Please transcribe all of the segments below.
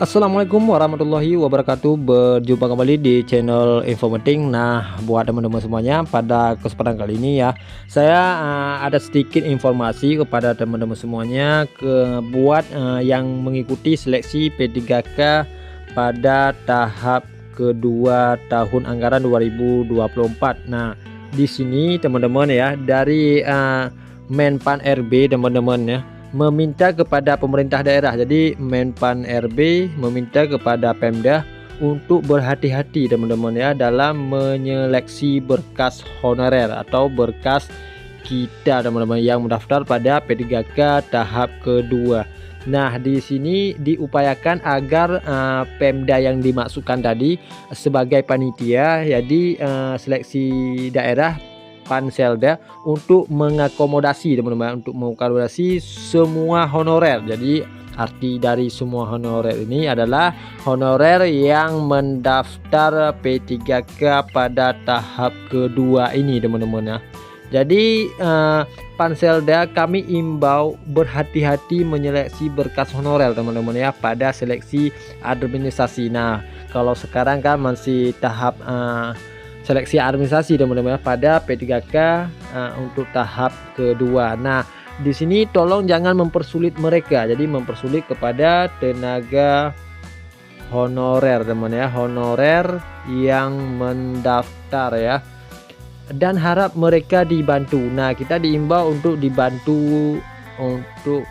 Assalamualaikum warahmatullahi wabarakatuh. Berjumpa kembali di channel Info Penting. Nah, buat teman-teman semuanya, pada kesempatan kali ini ya, saya ada sedikit informasi kepada teman-teman semuanya buat yang mengikuti seleksi P3K pada tahap kedua tahun anggaran 2024. Nah, di sini teman-teman ya, dari Menpan RB teman-teman ya, meminta kepada pemerintah daerah. Jadi Menpan RB meminta kepada Pemda untuk berhati-hati teman-teman ya, dalam menyeleksi berkas honorer atau berkas kita teman-teman yang mendaftar pada P3K tahap kedua. Nah, di sini diupayakan agar Pemda yang dimaksudkan tadi sebagai panitia, jadi seleksi daerah Panselda, untuk mengakomodasi teman-teman, untuk mengakomodasi semua honorer. Jadi arti dari semua honorer ini adalah honorer yang mendaftar P3K pada tahap kedua ini teman-teman ya. Jadi Panselda kami imbau berhati-hati menyeleksi berkas honorer teman-teman ya pada seleksi administrasi. Nah, kalau sekarang kan masih tahap seleksi administrasi teman-teman pada P3K untuk tahap kedua. Nah, di sini tolong jangan mempersulit mereka. Jadi mempersulit kepada tenaga honorer teman ya, honorer yang mendaftar ya. Dan harap mereka dibantu. Nah, kita diimbau untuk dibantu untuk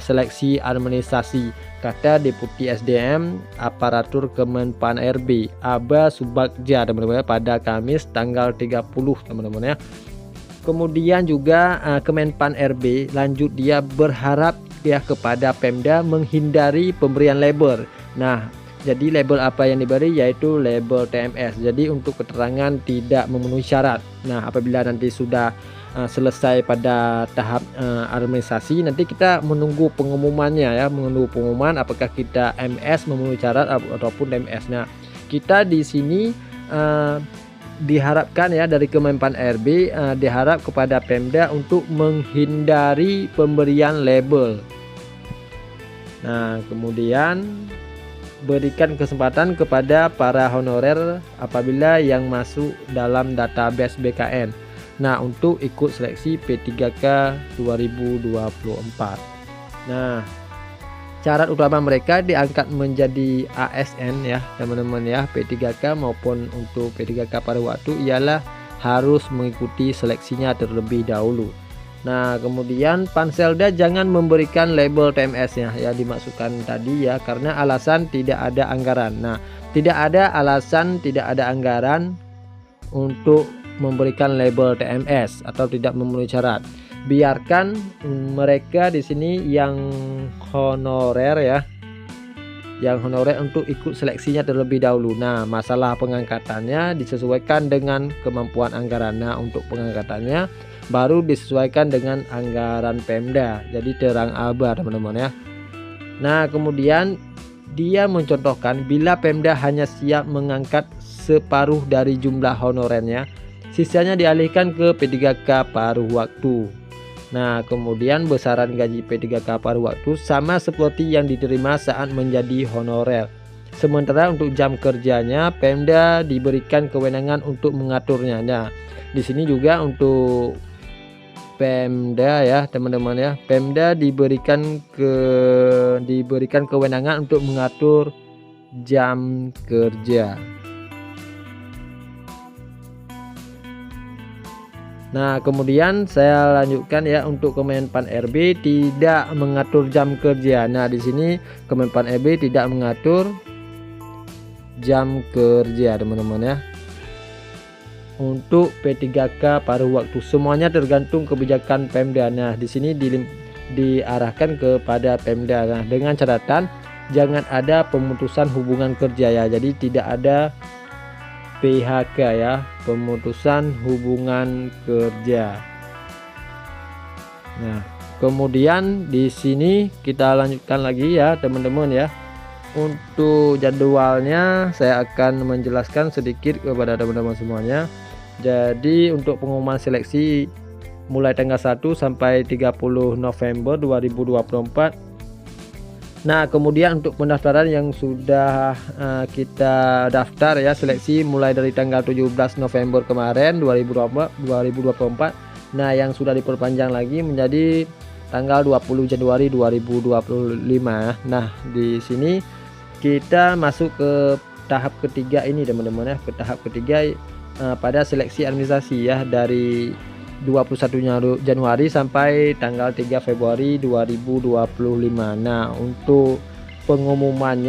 seleksi administrasi, kata Deputi SDM Aparatur Kemenpan RB Aba Subagja teman-teman pada Kamis tanggal 30 teman-teman ya. Kemudian juga Kemenpan RB lanjut dia berharap ya kepada Pemda menghindari pemberian label. Nah, jadi label apa yang diberi, yaitu label TMS. Jadi untuk keterangan tidak memenuhi syarat. Nah, apabila nanti sudah selesai pada tahap administrasi, nanti kita menunggu pengumumannya ya, menunggu pengumuman apakah kita MS memenuhi syarat ataupun TMS. Nah, kita di sini diharapkan ya dari Kemenpan RB diharap kepada Pemda untuk menghindari pemberian label. Nah, kemudian berikan kesempatan kepada para honorer apabila yang masuk dalam database BKN. Nah, untuk ikut seleksi P3K 2024. Nah, syarat utama mereka diangkat menjadi ASN ya teman-teman ya, P3K maupun untuk P3K pada waktu ialah harus mengikuti seleksinya terlebih dahulu. Nah, kemudian Panselda jangan memberikan label TMS ya dimaksudkan tadi ya, karena alasan tidak ada anggaran. Nah, tidak ada alasan, tidak ada anggaran untuk memberikan label TMS atau tidak memenuhi syarat. Biarkan mereka di sini yang honorer ya, yang honorer untuk ikut seleksinya terlebih dahulu. Nah, masalah pengangkatannya disesuaikan dengan kemampuan anggaran. Nah, untuk pengangkatannya baru disesuaikan dengan anggaran Pemda. Jadi terang abah teman-teman ya. Nah, kemudian dia mencontohkan bila Pemda hanya siap mengangkat separuh dari jumlah honorernya, sisanya dialihkan ke P3K paruh waktu. Nah, kemudian besaran gaji P3K paruh waktu sama seperti yang diterima saat menjadi honorer. Sementara untuk jam kerjanya Pemda diberikan kewenangan untuk mengaturnya. Nah, di sini juga untuk Pemda ya teman-teman ya, Pemda diberikan kewenangan untuk mengatur jam kerja. Nah, kemudian saya lanjutkan ya, untuk Kemenpan RB tidak mengatur jam kerja. Nah, di sini Kemenpan RB tidak mengatur jam kerja teman-teman ya. Untuk P3K paruh waktu semuanya tergantung kebijakan Pemda. Nah, di sini diarahkan kepada Pemda. Nah, dengan catatan jangan ada pemutusan hubungan kerja ya. Jadi tidak ada PHK ya, pemutusan hubungan kerja. Nah, kemudian di sini kita lanjutkan lagi ya teman-teman ya. Untuk jadwalnya saya akan menjelaskan sedikit kepada teman-teman semuanya. Jadi untuk pengumuman seleksi mulai tanggal 1 sampai 30 November 2024 Nah, kemudian untuk pendaftaran yang sudah kita daftar ya, seleksi mulai dari tanggal 17 November kemarin 2024. Nah, yang sudah diperpanjang lagi menjadi tanggal 20 Januari 2025. Nah, di sini kita masuk ke tahap ketiga ini teman-teman ya, ke tahap ketiga pada seleksi administrasi ya, dari 21 Januari sampai tanggal 3 Februari 2025. Nah, untuk pengumuman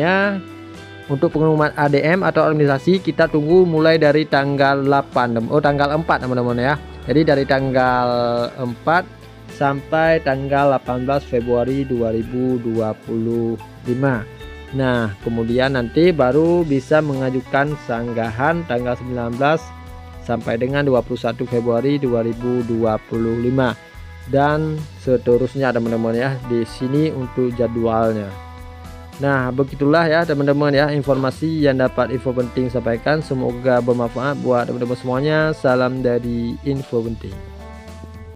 ADM atau administrasi kita tunggu mulai dari tanggal 8 tanggal 4 teman-teman ya. Jadi dari tanggal 4 sampai tanggal 18 Februari 2025. Nah, kemudian nanti baru bisa mengajukan sanggahan tanggal 19 sampai dengan 21 Februari 2025 dan seterusnya teman-teman ya, di sini untuk jadwalnya. Nah, begitulah ya teman-teman ya, informasi yang dapat Info Penting sampaikan. Semoga bermanfaat buat teman-teman semuanya. Salam dari Info Penting.